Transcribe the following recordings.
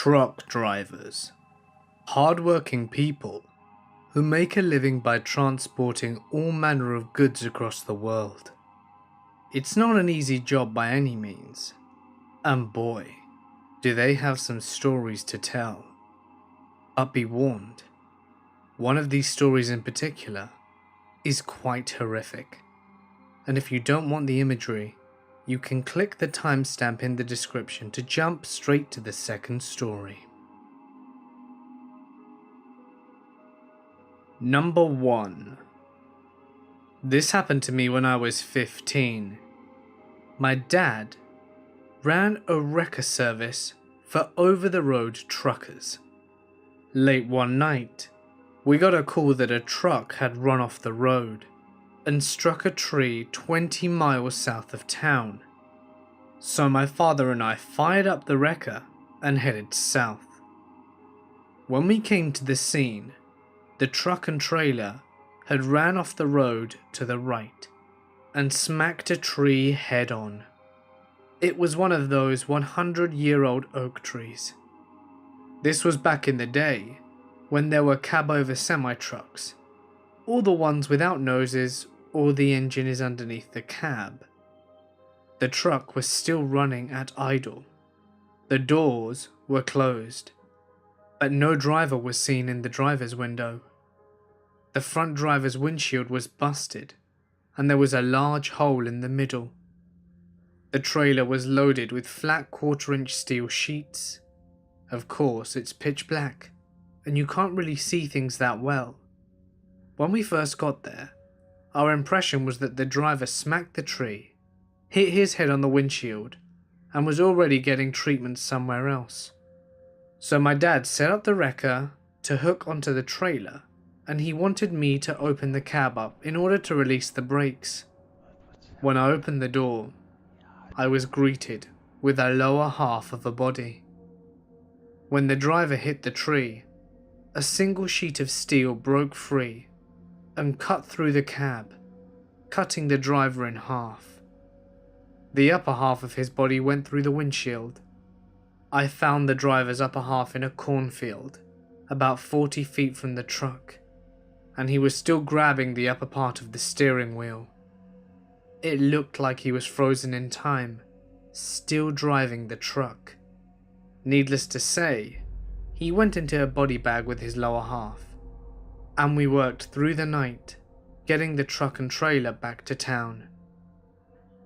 Truck drivers. Hard-working people who make a living by transporting all manner of goods across the world. It's not an easy job by any means, and boy, do they have some stories to tell. But be warned, one of these stories in particular is quite horrific, and if you don't want the imagery, you can click the timestamp in the description to jump straight to the second story. Number 1. This happened to me when I was 15. My dad ran a wrecker service for over-the-road truckers. Late one night, we got a call that a truck had run off the road and struck a tree 20 miles south of town. So my father and I fired up the wrecker and headed south. When we came to the scene, the truck and trailer had ran off the road to the right and smacked a tree head on. It was one of those 100-year-old oak trees. This was back in the day when there were cab-over semi-trucks, or the ones without noses or the engine is underneath the cab. The truck was still running at idle. The doors were closed, but no driver was seen in the driver's window. The front driver's windshield was busted, and there was a large hole in the middle. The trailer was loaded with flat 1/4-inch steel sheets. Of course, it's pitch black, and you can't really see things that well. When we first got there, our impression was that the driver smacked the tree, hit his head on the windshield, and was already getting treatment somewhere else. So my dad set up the wrecker to hook onto the trailer, and he wanted me to open the cab up in order to release the brakes. When I opened the door, I was greeted with a lower half of a body. When the driver hit the tree, a single sheet of steel broke free and cut through the cab, cutting the driver in half. The upper half of his body went through the windshield. I found the driver's upper half in a cornfield, about 40 feet from the truck, and he was still grabbing the upper part of the steering wheel. It looked like he was frozen in time, still driving the truck. Needless to say, he went into a body bag with his lower half, and we worked through the night, getting the truck and trailer back to town.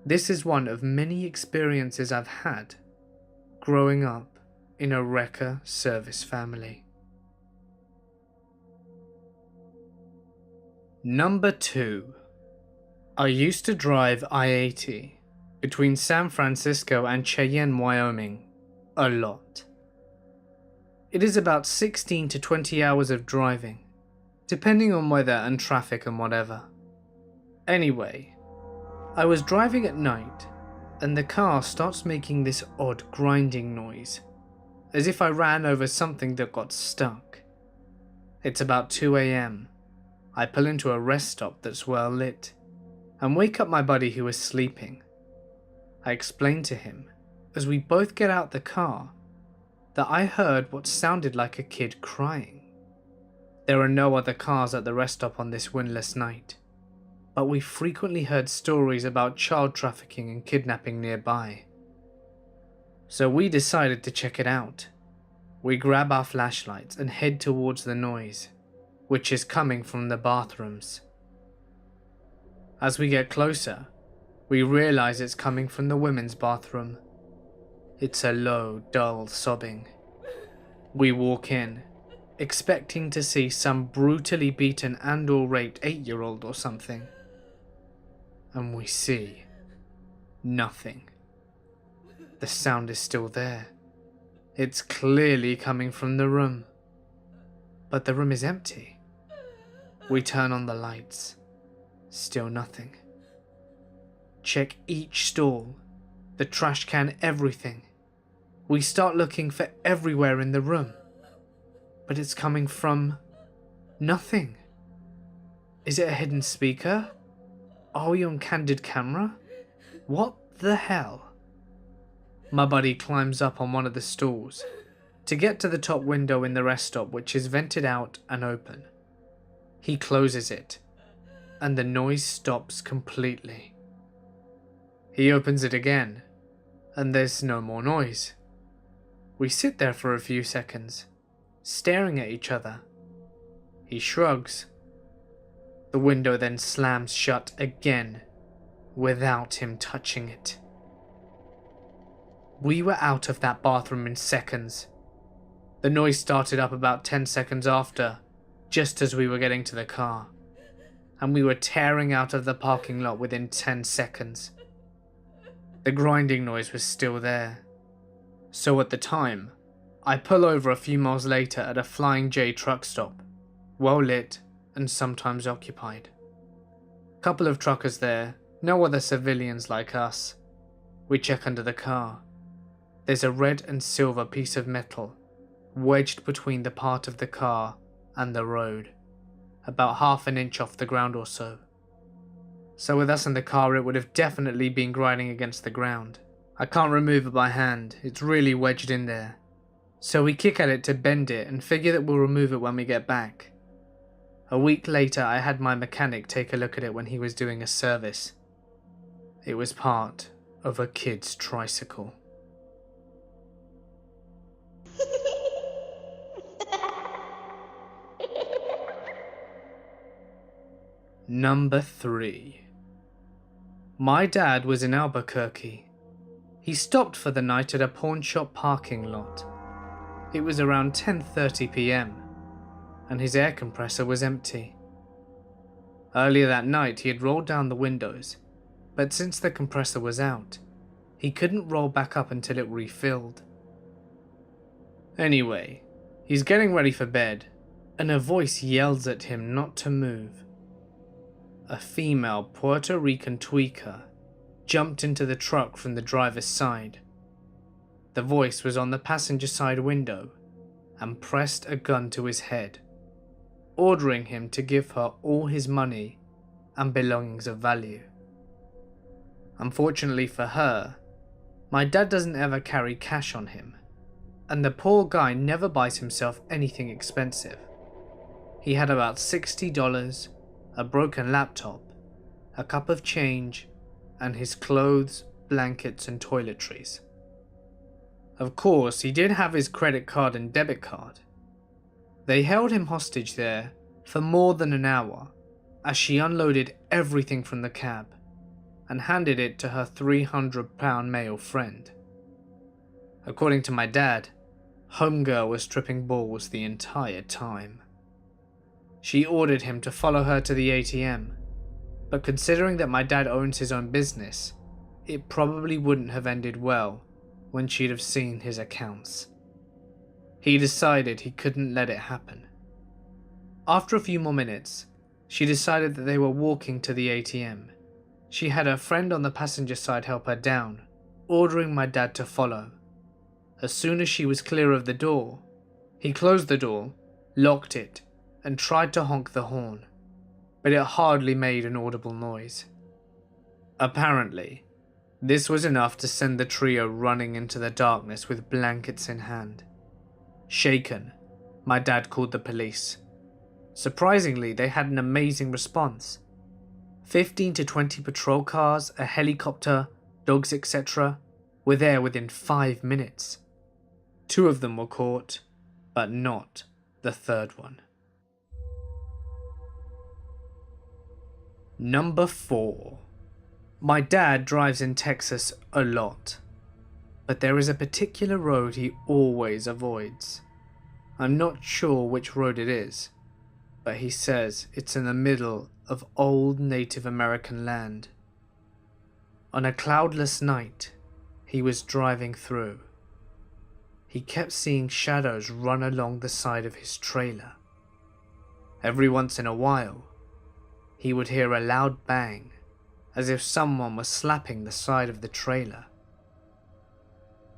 This is one of many experiences I've had growing up in a wrecker service family. Number 2. I used to drive I-80 between San Francisco and Cheyenne, Wyoming, a lot. It is about 16 to 20 hours of driving, depending on weather and traffic and whatever. Anyway, I was driving at night and the car starts making this odd grinding noise, as if I ran over something that got stuck. It's about 2 a.m. I pull into a rest stop that's well lit and wake up my buddy who is sleeping. I explain to him, as we both get out the car, that I heard what sounded like a kid crying. There are no other cars at the rest stop on this windless night, but we frequently heard stories about child trafficking and kidnapping nearby. So we decided to check it out. We grab our flashlights and head towards the noise, which is coming from the bathrooms. As we get closer, we realize it's coming from the women's bathroom. It's a low, dull sobbing. We walk in, expecting to see some brutally beaten and/or raped 8-year-old or something. And we see nothing. The sound is still there. It's clearly coming from the room. But the room is empty. We turn on the lights. Still nothing. Check each stall, the trash can, everything. We start looking for everywhere in the room, but it's coming from nothing. Is it a hidden speaker? Are we on candid camera? What the hell? My buddy climbs up on one of the stools, to get to the top window in the rest stop, which is vented out and open. He closes it, and the noise stops completely. He opens it again, and there's no more noise. We sit there for a few seconds, staring at each other. He shrugs. The window then slams shut again, without him touching it. We were out of that bathroom in seconds. The noise started up about 10 seconds after, just as we were getting to the car, and we were tearing out of the parking lot within 10 seconds. The grinding noise was still there. So at the time, I pull over a few miles later at a Flying J truck stop, well lit and sometimes occupied. Couple of truckers there, no other civilians like us. We check under the car. There's a red and silver piece of metal wedged between the part of the car and the road, about half an inch off the ground or so. So with us in the car, it would have definitely been grinding against the ground. I can't remove it by hand, it's really wedged in there. So we kick at it to bend it and figure that we'll remove it when we get back. A week later, I had my mechanic take a look at it when he was doing a service. It was part of a kid's tricycle. Number 3. My dad was in Albuquerque. He stopped for the night at a pawn shop parking lot. It was around 10:30 p.m. and his air compressor was empty. Earlier that night he had rolled down the windows, but since the compressor was out, he couldn't roll back up until it refilled. Anyway, he's getting ready for bed, and a voice yells at him not to move. A female Puerto Rican tweaker jumped into the truck from the driver's side. The voice was on the passenger side window and pressed a gun to his head, ordering him to give her all his money and belongings of value. Unfortunately for her, my dad doesn't ever carry cash on him, and the poor guy never buys himself anything expensive. He had about $60, a broken laptop, a cup of change, and his clothes, blankets, and toiletries. Of course, he did have his credit card and debit card. They held him hostage there for more than an hour as she unloaded everything from the cab and handed it to her 300-pound male friend. According to my dad, homegirl was tripping balls the entire time. She ordered him to follow her to the ATM, but considering that my dad owns his own business, it probably wouldn't have ended well when she'd have seen his accounts. He decided he couldn't let it happen. After a few more minutes, she decided that they were walking to the ATM. She had her friend on the passenger side help her down, ordering my dad to follow. As soon as she was clear of the door, he closed the door, locked it, and tried to honk the horn, but it hardly made an audible noise. Apparently, this was enough to send the trio running into the darkness with blankets in hand. Shaken, my dad called the police. Surprisingly, they had an amazing response. 15 to 20 patrol cars, a helicopter, dogs, etc. were there within 5 minutes. 2 of them were caught, but not the third one. Number 4. My dad drives in Texas a lot, but there is a particular road he always avoids. I'm not sure which road it is, but he says it's in the middle of old Native American land. On a cloudless night, he was driving through. He kept seeing shadows run along the side of his trailer. Every once in a while, he would hear a loud bang, as if someone was slapping the side of the trailer.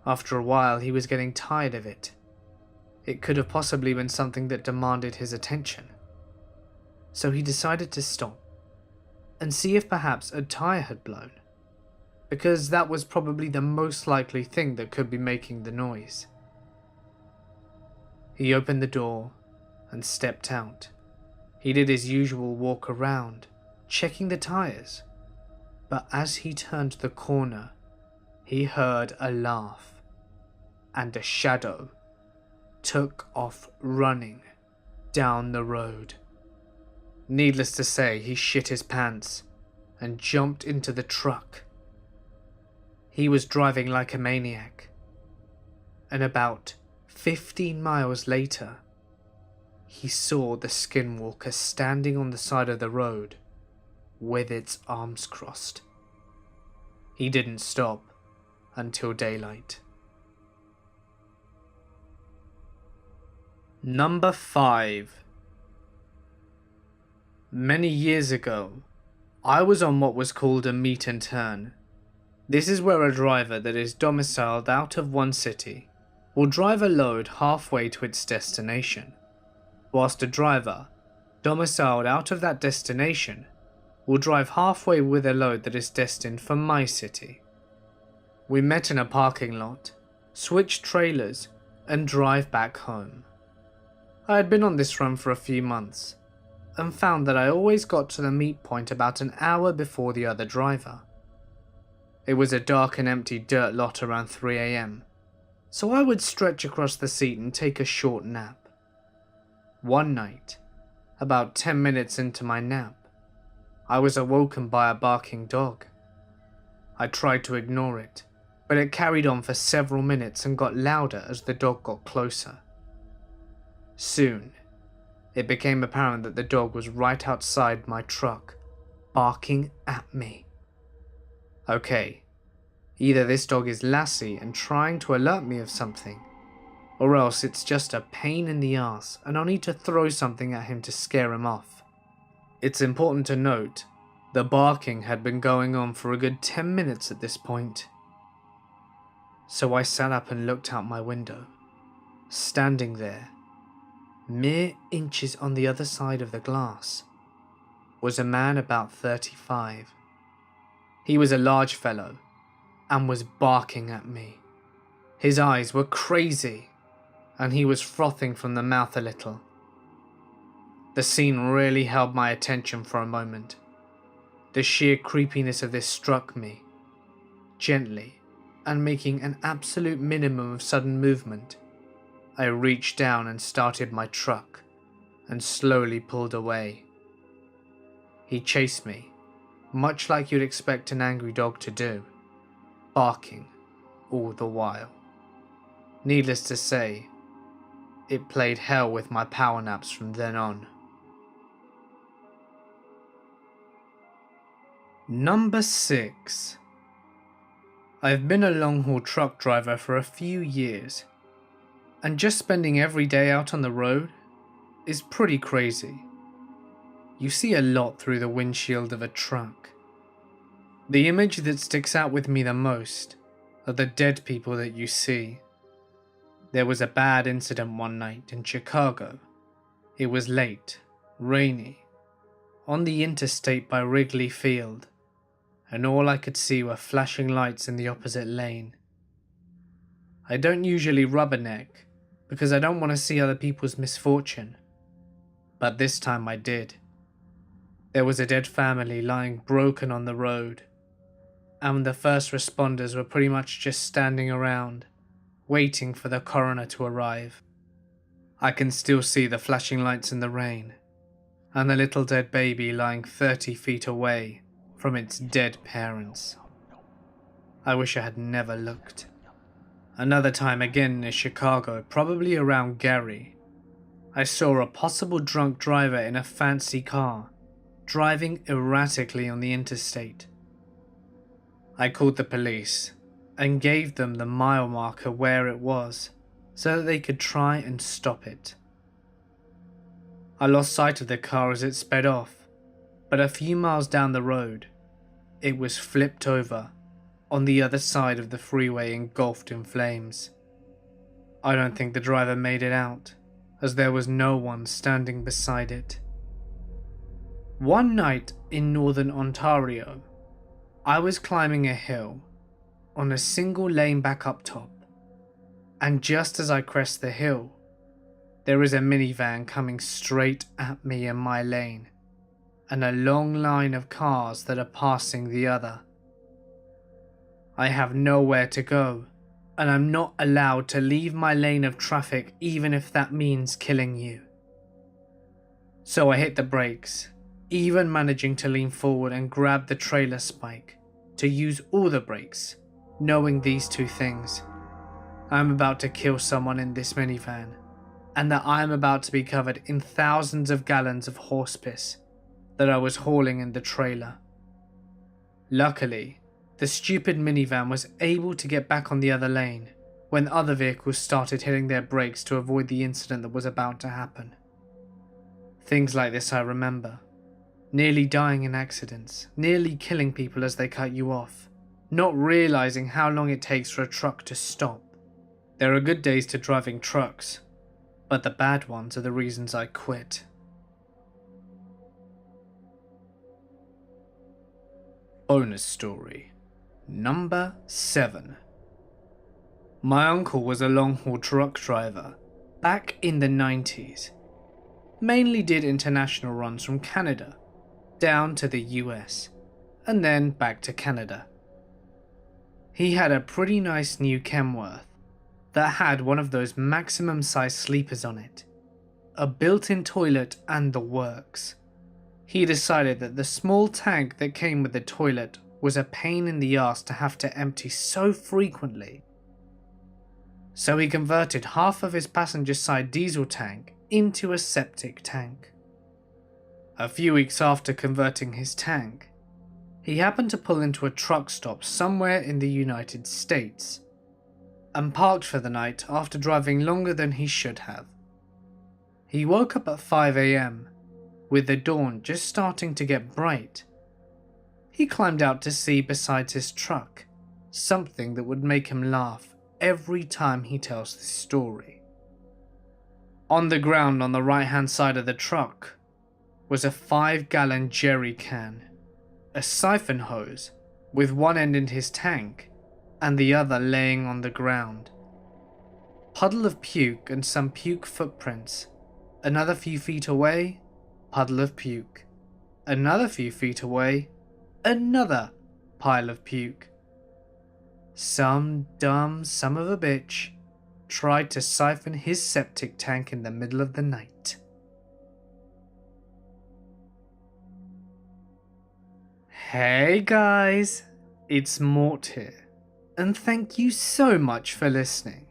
After a while, he was getting tired of it. It could have possibly been something that demanded his attention. So he decided to stop and see if perhaps a tire had blown, because that was probably the most likely thing that could be making the noise. He opened the door and stepped out. He did his usual walk around, checking the tires. But as he turned the corner, he heard a laugh, and a shadow took off running down the road. Needless to say, he shit his pants and jumped into the truck. He was driving like a maniac, and about 15 miles later, he saw the skinwalker standing on the side of the road with its arms crossed. He didn't stop until daylight. Number 5. Many years ago, I was on what was called a meet and turn. This is where a driver that is domiciled out of one city will drive a load halfway to its destination, whilst a driver domiciled out of that destination will drive halfway with a load that is destined for my city. We met in a parking lot, switched trailers, and drive back home. I had been on this run for a few months, and found that I always got to the meet point about an hour before the other driver. It was a dark and empty dirt lot around 3 AM, so I would stretch across the seat and take a short nap. One night, about 10 minutes into my nap, I was awoken by a barking dog. I tried to ignore it, but it carried on for several minutes and got louder as the dog got closer. Soon, it became apparent that the dog was right outside my truck, barking at me. Okay, either this dog is Lassie and trying to alert me of something, or else it's just a pain in the ass and I'll need to throw something at him to scare him off. It's important to note, the barking had been going on for a good 10 minutes at this point. So I sat up and looked out my window. Standing there, mere inches on the other side of the glass, was a man about 35. He was a large fellow and was barking at me. His eyes were crazy and he was frothing from the mouth a little. The scene really held my attention for a moment. The sheer creepiness of this struck me. Gently, and making an absolute minimum of sudden movement, I reached down and started my truck and slowly pulled away. He chased me, much like you'd expect an angry dog to do, barking all the while. Needless to say, it played hell with my power naps from then on. Number 6. I've been a long-haul truck driver for a few years, and just spending every day out on the road is pretty crazy. You see a lot through the windshield of a truck. The image that sticks out with me the most are the dead people that you see. There was a bad incident one night in Chicago. It was late, rainy, on the interstate by Wrigley Field, and all I could see were flashing lights in the opposite lane. I don't usually rubberneck because I don't want to see other people's misfortune, but this time I did. There was a dead family lying broken on the road, and the first responders were pretty much just standing around, waiting for the coroner to arrive. I can still see the flashing lights in the rain, and the little dead baby lying 30 feet away from its dead parents. I wish I had never looked. Another time again in Chicago, probably around Gary, I saw a possible drunk driver in a fancy car, driving erratically on the interstate. I called the police and gave them the mile marker where it was so that they could try and stop it. I lost sight of the car as it sped off, but a few miles down the road, it was flipped over on the other side of the freeway engulfed in flames. I don't think the driver made it out, as there was no one standing beside it. One night in northern Ontario, I was climbing a hill on a single lane back up top, and just as I crest the hill, there is a minivan coming straight at me in my lane, and a long line of cars that are passing the other. I have nowhere to go, and I'm not allowed to leave my lane of traffic even if that means killing you. So I hit the brakes, even managing to lean forward and grab the trailer spike to use all the brakes, knowing these two things. I'm about to kill someone in this minivan, and that I am about to be covered in thousands of gallons of horse piss that I was hauling in the trailer. Luckily, the stupid minivan was able to get back on the other lane when other vehicles started hitting their brakes to avoid the incident that was about to happen. Things like this I remember. Nearly dying in accidents, nearly killing people as they cut you off, not realizing how long it takes for a truck to stop. There are good days to driving trucks, but the bad ones are the reasons I quit. Bonus story number 7. My uncle was a long-haul truck driver back in the 90s. Mainly did international runs from Canada down to the US and then back to Canada. He had a pretty nice new Kenworth that had one of those maximum size sleepers on it, a built-in toilet and the works. He decided that the small tank that came with the toilet was a pain in the ass to have to empty so frequently. So he converted half of his passenger side diesel tank into a septic tank. A few weeks after converting his tank, he happened to pull into a truck stop somewhere in the United States and parked for the night after driving longer than he should have. He woke up at 5 AM, with the dawn just starting to get bright. He climbed out to see beside his truck something that would make him laugh every time he tells this story. On the ground on the right-hand side of the truck was a 5-gallon jerry can, a siphon hose with one end in his tank and the other laying on the ground. Puddle of puke and some puke footprints. Another few feet away, puddle of puke. Another few feet away, another pile of puke. Some dumb son of a bitch tried to siphon his septic tank in the middle of the night. Hey guys, it's Mort here, and thank you so much for listening.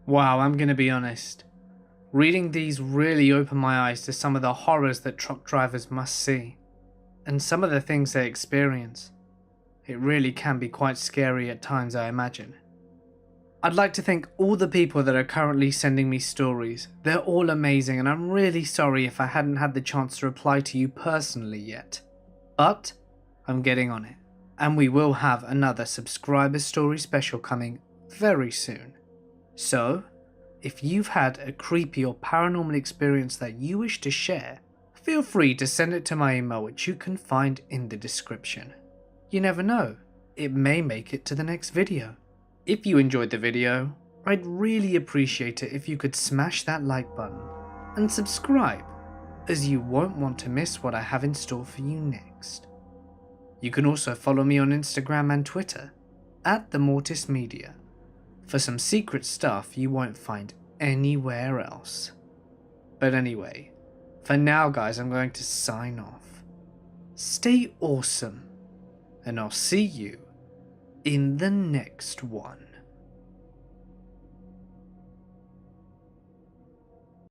Wow, I'm gonna be honest. Reading these really opened my eyes to some of the horrors that truck drivers must see, and some of the things they experience. It really can be quite scary at times, I imagine. I'd like to thank all the people that are currently sending me stories. They're all amazing, and I'm really sorry if I hadn't had the chance to reply to you personally yet. But I'm getting on it, and we will have another subscriber story special coming very soon. So, if you've had a creepy or paranormal experience that you wish to share, feel free to send it to my email, which you can find in the description. You never know, it may make it to the next video. If you enjoyed the video, I'd really appreciate it if you could smash that like button and subscribe, as you won't want to miss what I have in store for you next. You can also follow me on Instagram and Twitter at the Mortis Media for some secret stuff you won't find anywhere else. But anyway, for now guys, I'm going to sign off. Stay awesome, and I'll see you in the next one.